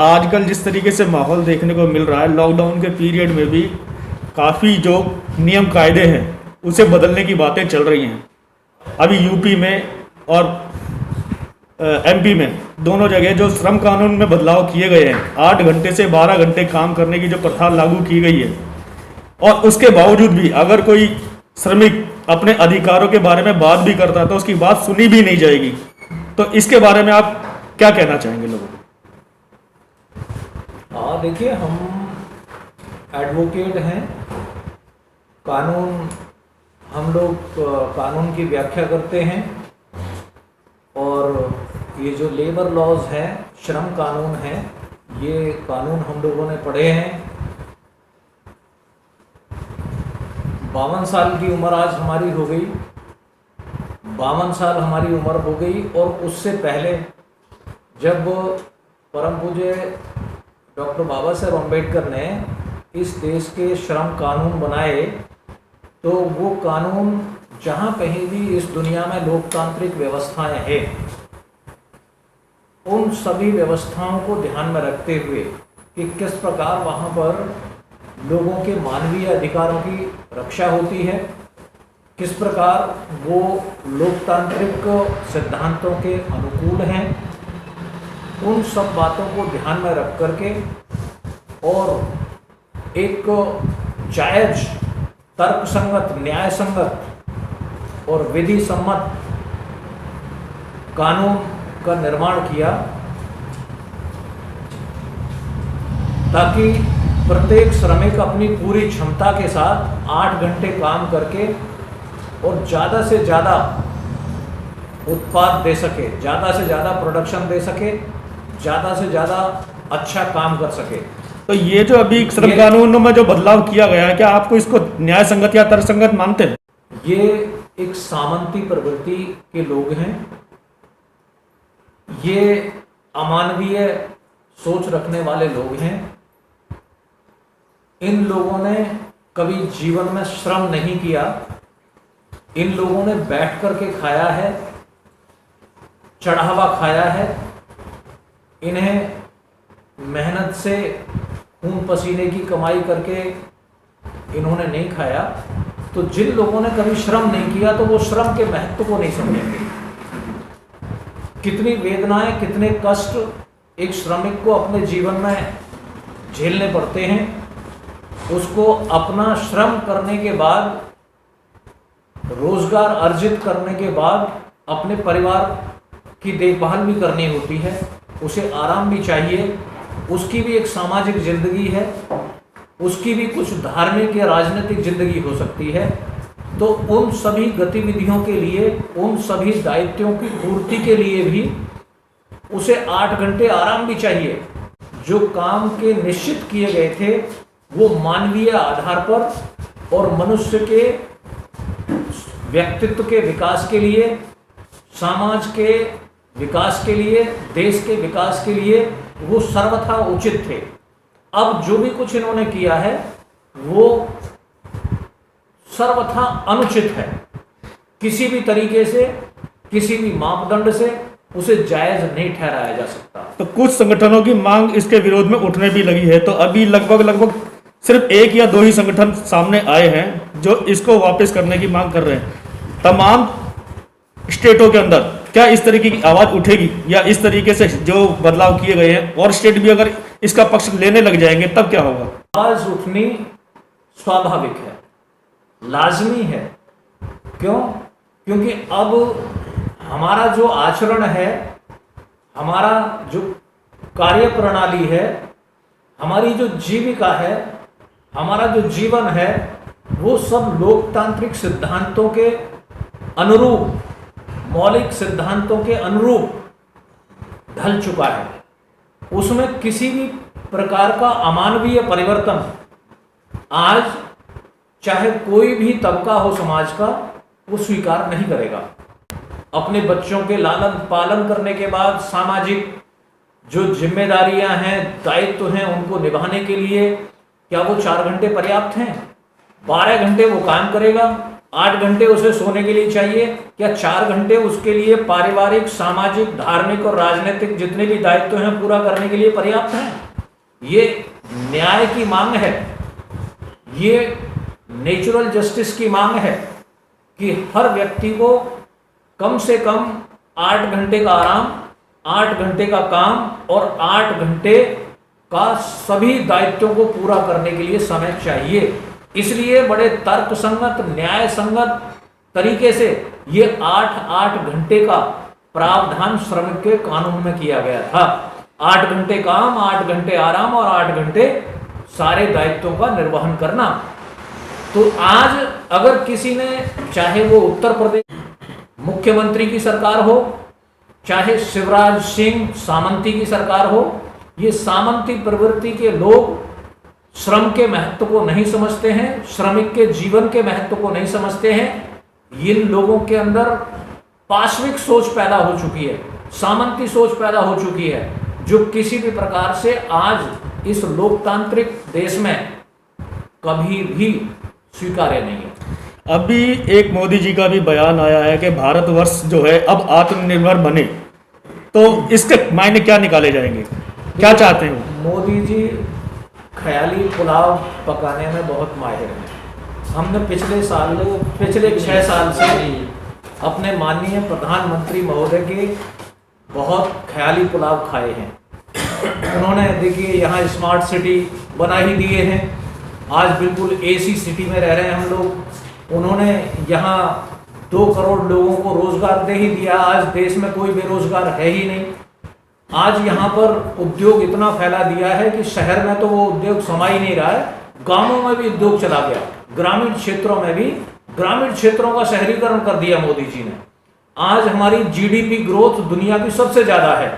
आजकल जिस तरीके से माहौल देखने को मिल रहा है, लॉकडाउन के पीरियड में भी काफ़ी जो नियम कायदे हैं उसे बदलने की बातें चल रही हैं। अभी यूपी में और एमपी में दोनों जगह जो श्रम कानून में बदलाव किए गए हैं, 8 घंटे से 12 घंटे काम करने की जो प्रथा लागू की गई है, और उसके बावजूद भी अगर कोई श्रमिक अपने अधिकारों के बारे में बात भी करता है तो उसकी बात सुनी भी नहीं जाएगी। तो इसके बारे में आप क्या कहना चाहेंगे लोगों को? देखिए, हम एडवोकेट हैं। कानून, हम लोग कानून की व्याख्या करते हैं, और ये जो लेबर लॉज हैं, श्रम कानून है, ये कानून हम लोगों ने पढ़े हैं। 52 साल की उम्र आज हमारी हो गई, 52 साल हमारी उम्र हो गई। और उससे पहले जब परम पूज्य डॉक्टर बाबा साहेब अम्बेडकर ने इस देश के श्रम कानून बनाए, तो वो कानून जहाँ कहीं भी इस दुनिया में लोकतांत्रिक व्यवस्थाएं हैं, उन सभी व्यवस्थाओं को ध्यान में रखते हुए कि किस प्रकार वहाँ पर लोगों के मानवीय अधिकारों की रक्षा होती है, किस प्रकार वो लोकतांत्रिक सिद्धांतों के अनुकूल हैं, उन सब बातों को ध्यान में रख करके और एक जायज, तर्कसंगत, न्याय संगत और विधि सम्मत कानून का निर्माण किया, ताकि प्रत्येक श्रमिक अपनी पूरी क्षमता के साथ 8 घंटे काम करके और ज़्यादा से ज़्यादा उत्पाद दे सके, ज़्यादा से ज़्यादा प्रोडक्शन दे सके, ज़्यादा से ज़्यादा अच्छा काम कर सके। तो ये जो अभी श्रम कानून में जो बदलाव किया गया है, क्या आपको इसको न्याय संगत या तर्कसंगत मानते हैं? ये एक सामंती प्रवृत्ति के लोग हैं, ये अमानवीय सोच रखने वाले लोग हैं। इन लोगों ने कभी जीवन में श्रम नहीं किया, इन लोगों ने बैठ करके खाया है, चढ़ावा खाया है। इन्हें मेहनत से खून पसीने की कमाई करके इन्होंने नहीं खाया। तो जिन लोगों ने कभी श्रम नहीं किया, तो वो श्रम के महत्व को नहीं समझेंगे। कितनी वेदनाएं, कितने कष्ट एक श्रमिक को अपने जीवन में झेलने पड़ते हैं। उसको अपना श्रम करने के बाद, रोजगार अर्जित करने के बाद अपने परिवार की देखभाल भी करनी होती है, उसे आराम भी चाहिए, उसकी भी एक सामाजिक जिंदगी है, उसकी भी कुछ धार्मिक या राजनीतिक जिंदगी हो सकती है। तो उन सभी गतिविधियों के लिए, उन सभी दायित्वों की पूर्ति के लिए भी उसे 8 घंटे आराम भी चाहिए। जो काम के निश्चित किए गए थे, वो मानवीय आधार पर और मनुष्य के व्यक्तित्व के विकास के लिए, समाज के विकास के लिए, देश के विकास के लिए वो सर्वथा उचित थे। अब जो भी कुछ इन्होंने किया है वो सर्वथा अनुचित है। किसी भी तरीके से, किसी भी मापदंड से उसे जायज नहीं ठहराया जा सकता। तो कुछ संगठनों की मांग इसके विरोध में उठने भी लगी है। तो अभी लगभग सिर्फ 1 या 2 ही संगठन सामने आए हैं जो इसको वापस करने की मांग कर रहे हैं। तमाम स्टेटों के अंदर क्या इस तरीके की आवाज उठेगी, या इस तरीके से जो बदलाव किए गए हैं और स्टेट भी अगर इसका पक्ष लेने लग जाएंगे तब क्या होगा? आवाज उठनी स्वाभाविक है, लाजमी है। क्यों? क्योंकि अब हमारा जो आचरण है, हमारा जो कार्य प्रणाली है, हमारी जो जीविका है, हमारा जो जीवन है, वो सब लोकतांत्रिक सिद्धांतों के अनुरूप, मौलिक सिद्धांतों के अनुरूप ढल चुका है। उसमें किसी भी प्रकार का अमानवीय परिवर्तन आज चाहे कोई भी तबका हो समाज का, वो स्वीकार नहीं करेगा। अपने बच्चों के लालन पालन करने के बाद सामाजिक जो जिम्मेदारियां हैं, दायित्व हैं, उनको निभाने के लिए क्या वो 4 घंटे पर्याप्त हैं? 12 घंटे वो काम करेगा, 8 घंटे उसे सोने के लिए चाहिए, क्या 4 घंटे उसके लिए पारिवारिक, सामाजिक, धार्मिक और राजनीतिक जितने भी दायित्व हैं पूरा करने के लिए पर्याप्त हैं? ये न्याय की मांग है, ये नेचुरल जस्टिस की मांग है कि हर व्यक्ति को कम से कम 8 घंटे का आराम, 8 घंटे का काम और 8 घंटे का सभी दायित्वों को पूरा करने के लिए समय चाहिए। इसलिए बड़े तर्कसंगत, न्याय संगत तरीके से ये 8-8 घंटे का प्रावधान श्रम के कानून में किया गया था। 8 घंटे काम, 8 घंटे आराम और 8 घंटे सारे दायित्वों का निर्वहन करना। तो आज अगर किसी ने, चाहे वो उत्तर प्रदेश मुख्यमंत्री की सरकार हो, चाहे शिवराज सिंह सामंती की सरकार हो, ये सामंती प्रवृत्ति के लोग श्रम के महत्व को नहीं समझते हैं, श्रमिक के जीवन के महत्व को नहीं समझते हैं। इन लोगों के अंदर पाशविक सोच पैदा हो चुकी है, सामंती सोच पैदा हो चुकी है, जो किसी भी प्रकार से आज इस लोकतांत्रिक देश में कभी भी स्वीकार्य नहीं है। अभी एक मोदी जी का भी बयान आया है कि भारतवर्ष जो है अब आत्मनिर्भर बने, तो इसके मायने क्या निकाले जाएंगे, क्या चाहते हैं? मोदी जी ख्याली पुलाव पकाने में बहुत माहिर हैं। हमने पिछले 6 साल से अपने माननीय प्रधानमंत्री महोदय के बहुत ख्याली पुलाव खाए हैं। उन्होंने देखिए यहाँ स्मार्ट सिटी बना ही दिए हैं, आज बिल्कुल एसी सिटी में रह रहे हैं हम लोग। उन्होंने यहाँ 2 करोड़ लोगों को रोजगार दे ही दिया, आज देश में कोई बेरोजगार है ही नहीं। आज यहाँ पर उद्योग इतना फैला दिया है कि शहर में तो वो उद्योग समा ही नहीं रहा है, गांवों में भी उद्योग चला गया, ग्रामीण क्षेत्रों में भी, ग्रामीण क्षेत्रों का शहरीकरण कर दिया मोदी जी ने। आज हमारी जीडीपी ग्रोथ दुनिया की सबसे ज्यादा है,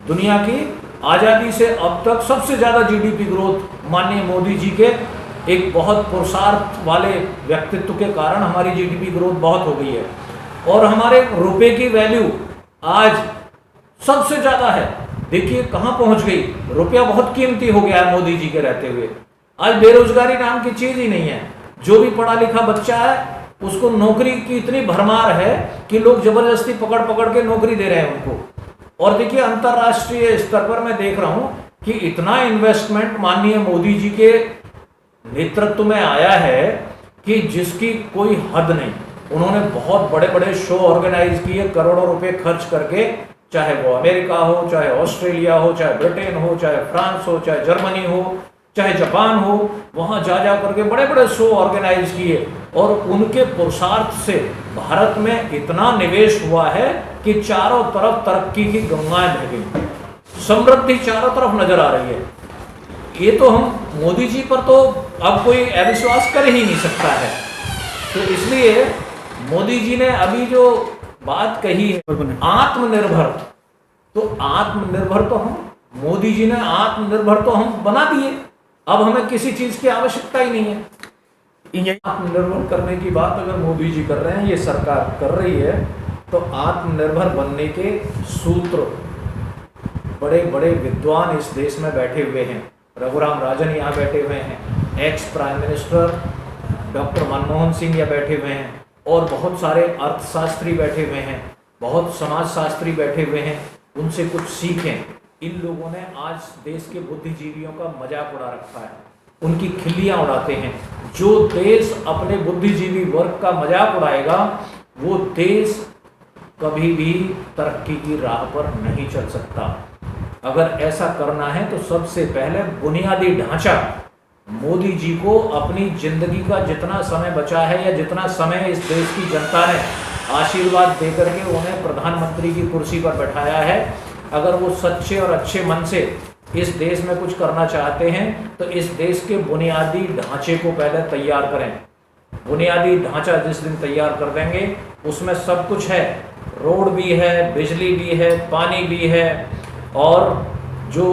दुनिया की आजादी से अब तक सबसे ज्यादा जीडीपी ग्रोथ माननीय मोदी जी के एक बहुत पुरुषार्थ वाले व्यक्तित्व के कारण हमारी जीडीपी ग्रोथ बहुत हो गई है। और हमारे रुपए की वैल्यू आज सबसे ज्यादा है। देखिए कहां पहुंच गई, रुपया बहुत कीमती हो गया है मोदी जी के रहते हुए। आज बेरोजगारी नाम की चीज ही नहीं है, जो भी पढ़ा लिखा बच्चा है उसको नौकरी की इतनी भरमार है कि लोग जबरदस्ती पकड़ पकड़ के नौकरी दे रहे हैं उनको। और देखिए अंतरराष्ट्रीय स्तर पर मैं देख रहा हूं कि इतना इन्वेस्टमेंट माननीय मोदी जी के नेतृत्व में आया है कि जिसकी कोई हद नहीं। उन्होंने बहुत बड़े बड़े शो ऑर्गेनाइज किए, करोड़ों रुपए खर्च करके, चाहे वो अमेरिका हो, चाहे ऑस्ट्रेलिया हो, चाहे ब्रिटेन हो, चाहे फ्रांस हो, चाहे जर्मनी हो, चाहे जापान हो, वहां जा करके बड़े बड़े शो ऑर्गेनाइज किए। और उनके पुरुषार्थ से भारत में इतना निवेश हुआ है कि चारों तरफ तरक्की की गंगाएं बह गई, समृद्धि चारों तरफ नजर आ रही है। ये तो हम मोदी जी पर तो अब कोई अविश्वास कर ही नहीं सकता है। तो इसलिए मोदी जी ने अभी जो बात कही है आत्मनिर्भर, तो आत्मनिर्भर तो हम, मोदी जी ने आत्मनिर्भर तो हम बना दिए, अब हमें किसी चीज की आवश्यकता ही नहीं है। आत्मनिर्भर करने की बात अगर मोदी जी कर रहे हैं, ये सरकार कर रही है, तो आत्मनिर्भर बनने के सूत्र बड़े बड़े विद्वान इस देश में बैठे हुए हैं। रघुराम राजन यहाँ बैठे हुए हैं, ex prime minister doctor Manmohan Singh यहाँ बैठे हुए हैं, और बहुत सारे अर्थशास्त्री बैठे हुए हैं, बहुत समाजशास्त्री बैठे हुए हैं। उनसे कुछ सीखें। इन लोगों ने आज देश के बुद्धिजीवियों का मजाक उड़ा रखा है, उनकी खिल्लियां उड़ाते हैं। जो देश अपने बुद्धिजीवी वर्ग का मजाक उड़ाएगा वो देश कभी भी तरक्की की राह पर नहीं चल सकता। अगर ऐसा करना है तो सबसे पहले बुनियादी ढांचा, मोदी जी को अपनी जिंदगी का जितना समय बचा है या जितना समय इस देश की जनता ने आशीर्वाद देकर के उन्हें प्रधानमंत्री की कुर्सी पर बैठाया है, अगर वो सच्चे और अच्छे मन से इस देश में कुछ करना चाहते हैं तो इस देश के बुनियादी ढांचे को पहले तैयार करें। बुनियादी ढांचा जिस दिन तैयार कर देंगे उसमें सब कुछ है, रोड भी है, बिजली भी है, पानी भी है, और जो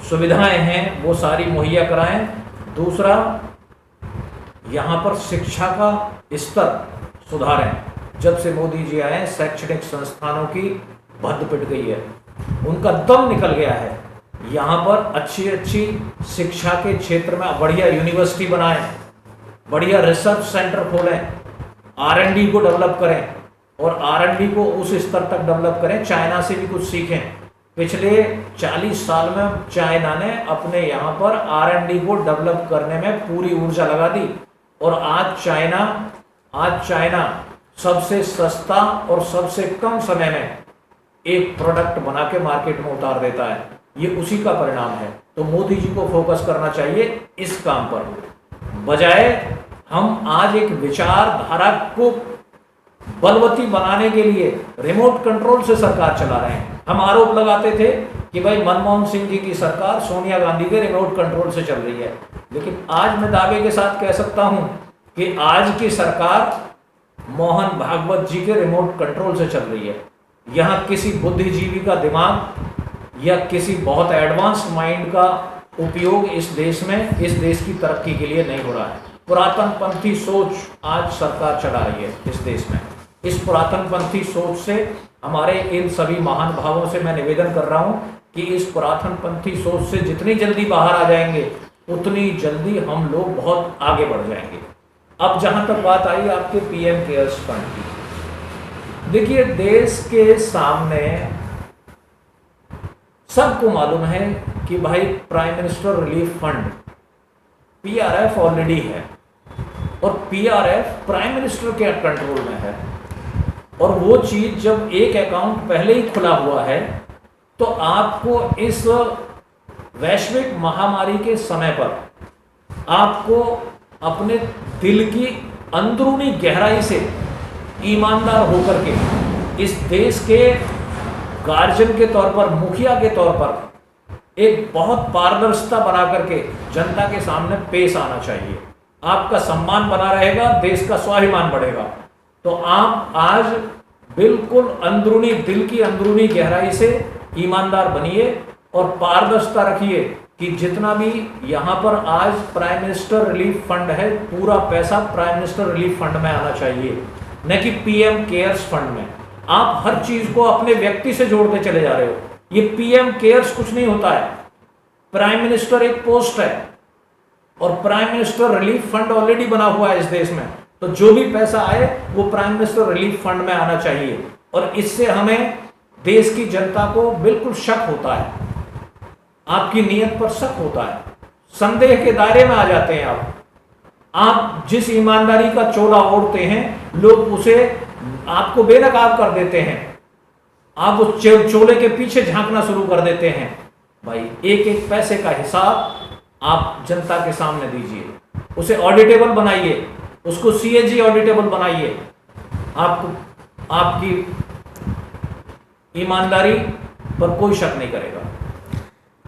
सुविधाएं हैं वो सारी मुहैया कराएं। दूसरा, यहाँ पर शिक्षा का स्तर सुधारें। जब से मोदी जी आए शैक्षणिक संस्थानों की भद्द पिट गई है, उनका दम निकल गया है। यहाँ पर अच्छी अच्छी शिक्षा के क्षेत्र में बढ़िया यूनिवर्सिटी बनाएं, बढ़िया रिसर्च सेंटर खोलें। R&D को डेवलप करें और R&D को उस स्तर तक डेवलप करें, चाइना से भी कुछ सीखें। पिछले 40 साल में चाइना ने अपने यहाँ पर R&D को डेवलप करने में पूरी ऊर्जा लगा दी और आज चाइना सबसे सस्ता और सबसे कम समय में एक प्रोडक्ट बना के मार्केट में उतार देता है। ये उसी का परिणाम है। तो मोदी जी को फोकस करना चाहिए इस काम पर, बजाय हम आज एक विचारधारा को बलवती बनाने के लिए रिमोट कंट्रोल से सरकार चला रहे हैं। हम आरोप लगाते थे कि भाई मनमोहन सिंह जी की सरकार सोनिया गांधी के रिमोट कंट्रोल से चल रही है, लेकिन आज मैं दावे के साथ कह सकता हूं कि आज की सरकार मोहन भागवत जी के रिमोट कंट्रोल से चल रही है। यहाँ किसी बुद्धिजीवी का दिमाग या किसी बहुत एडवांस माइंड का उपयोग इस देश की तरक्की के लिए नहीं हो रहा है। पुरातनपंथी सोच आज सरकार चला रही है इस देश में। इस पुरातनपंथी सोच से हमारे इन सभी महान भावों से मैं निवेदन कर रहा हूं कि इस पुरातनपंथी सोच से जितनी जल्दी बाहर आ जाएंगे उतनी जल्दी हम लोग बहुत आगे बढ़ जाएंगे। अब जहां तक बात आई आपके PM केयर्स फंड की, देखिए देश के सामने सबको मालूम है कि भाई prime minister relief fund PRF already है और PRF प्राइम मिनिस्टर के कंट्रोल में है। और वो चीज जब एक अकाउंट पहले ही खुला हुआ है तो आपको इस वैश्विक महामारी के समय पर आपको अपने दिल की अंदरूनी गहराई से ईमानदार होकर के इस देश के गार्जियन के तौर पर, मुखिया के तौर पर एक बहुत पारदर्शिता बना करके जनता के सामने पेश आना चाहिए। आपका सम्मान बना रहेगा, देश का स्वाभिमान बढ़ेगा। तो आप आज बिल्कुल अंदरूनी दिल की अंदरूनी गहराई से ईमानदार बनिए और पारदर्शिता रखिए कि जितना भी यहाँ पर आज प्राइम मिनिस्टर रिलीफ फंड है, पूरा पैसा प्राइम मिनिस्टर रिलीफ फंड में आना चाहिए, न कि PM केयर्स फंड में। आप हर चीज को अपने व्यक्ति से जोड़ते चले जा रहे हो। ये PM केयर्स कुछ नहीं होता है। प्राइम मिनिस्टर एक पोस्ट है और prime minister relief fund already बना हुआ है इस देश में। तो जो भी पैसा आए वो प्राइम मिनिस्टर रिलीफ फंड में आना चाहिए और इससे हमें देश की जनता को बिल्कुल शक होता है, आपकी नीयत पर शक होता है, संदेह के दायरे में आ जाते हैं। आप जिस ईमानदारी का चोला ओढ़ते हैं लोग उसे आपको बेनकाब कर देते हैं। आप उस चोले के पीछे झांकना शुरू कर देते हैं। भाई एक एक पैसे का हिसाब आप जनता के सामने दीजिए, उसे ऑडिटेबल बनाइए, उसको CAG ऑडिटेबल बनाइए। आपको आपकी ईमानदारी पर कोई शक नहीं करेगा।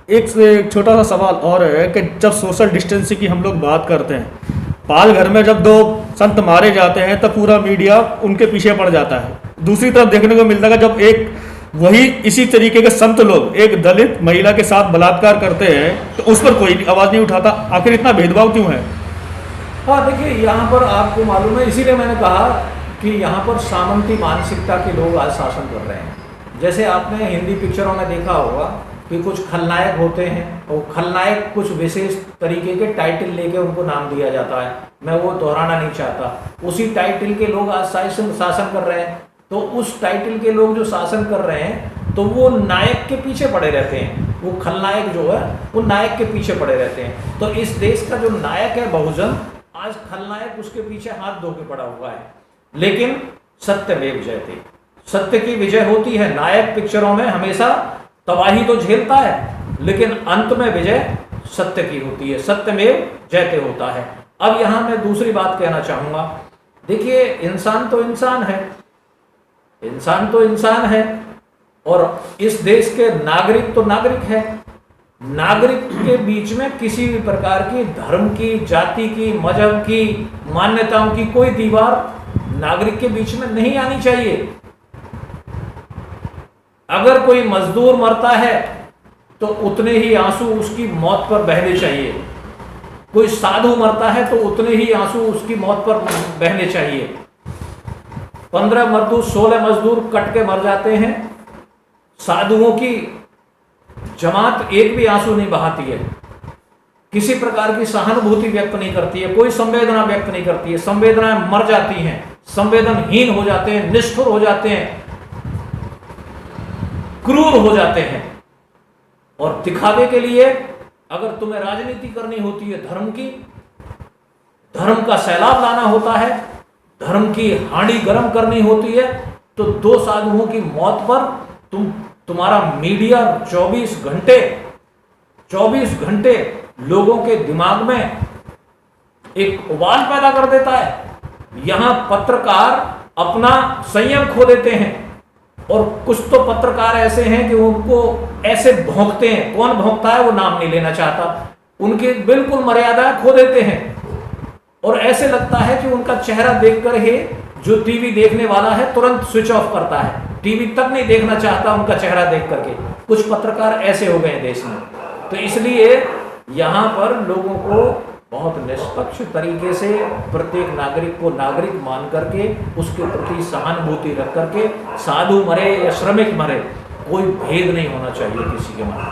एक छोटा सा सवाल और है कि जब सोशल डिस्टेंसिंग की हम लोग बात करते हैं, पाल घर में जब 2 संत मारे जाते हैं तब पूरा मीडिया उनके पीछे पड़ जाता है। दूसरी तरफ देखने को मिलता है जब एक वही इसी तरीके के संत लोग एक दलित महिला के साथ बलात्कार करते हैं तो उस पर कोई आवाज़ नहीं उठाता। आखिर इतना भेदभाव क्यों है? हाँ देखिए, यहाँ पर आपको मालूम है, इसीलिए मैंने कहा कि यहाँ पर सामंती मानसिकता के लोग आज शासन कर रहे हैं। जैसे आपने हिंदी पिक्चरों में देखा होगा कि कुछ खलनायक होते हैं और खलनायक कुछ विशेष तरीके के टाइटल लेके उनको नाम दिया जाता है। मैं वो दोहराना नहीं चाहता। उसी टाइटल के लोग आज शासन कर रहे हैं। तो उस टाइटल के लोग जो शासन कर रहे हैं तो वो नायक के पीछे पड़े रहते हैं। वो खलनायक जो है वो नायक के पीछे पड़े रहते हैं। तो इस देश का जो नायक है बहुजन, आज खलनायक उसके पीछे हाथ धो के पड़ा हुआ है। लेकिन सत्यमेव जयते, सत्य की विजय होती है। नायक पिक्चरों में हमेशा तबाही तो झेलता है लेकिन अंत में विजय सत्य की होती है, सत्यमेव जयते होता है। अब यहां मैं दूसरी बात कहना चाहूंगा। देखिए, इंसान तो इंसान है, इंसान तो इंसान है और इस देश के नागरिक तो नागरिक है। नागरिक के बीच में किसी भी प्रकार की धर्म की, जाति की, मजहब की, मान्यताओं की कोई दीवार नागरिक के बीच में नहीं आनी चाहिए। अगर कोई मजदूर मरता है तो उतने ही आंसू उसकी मौत पर बहने चाहिए। कोई साधु मरता है तो उतने ही आंसू उसकी मौत पर बहने चाहिए। 15 मजदूर 16 मजदूर कट के मर जाते हैं, साधुओं की जमात एक भी आंसू नहीं बहाती है। किसी प्रकार की सहानुभूति व्यक्त नहीं करती है, कोई संवेदना व्यक्त नहीं करती है। संवेदनाएं मर जाती हैं, संवेदनहीन हो जाते हैं, निष्ठुर हो जाते हैं, क्रूर हो जाते हैं। और दिखावे के लिए अगर तुम्हें राजनीति करनी होती है धर्म की, धर्म का सैलाब लाना होता है, धर्म की हांडी गर्म करनी होती है, तो दो साधुओं की मौत पर तुम्हारा मीडिया 24 घंटे लोगों के दिमाग में एक उबाल पैदा कर देता है। यहां पत्रकार अपना संयम खो देते हैं, और कुछ तो पत्रकार ऐसे हैं कि उनको ऐसे भौंकते हैं, कौन भौंकता है वो नाम नहीं लेना चाहता, उनकी बिल्कुल मर्यादा खो देते हैं। और ऐसे लगता है कि उनका चेहरा देखकर ही जो टीवी देखने वाला है तुरंत स्विच ऑफ करता है, टीवी तक नहीं देखना चाहता उनका चेहरा देख करके। कुछ पत्रकार ऐसे हो गए देश में। तो इसलिए यहां पर लोगों को बहुत निष्पक्ष तरीके से प्रत्येक नागरिक को नागरिक मान करके उसके प्रति सहानुभूति रख करके, साधु मरे या श्रमिक मरे, कोई भेद नहीं होना चाहिए किसी के मन में।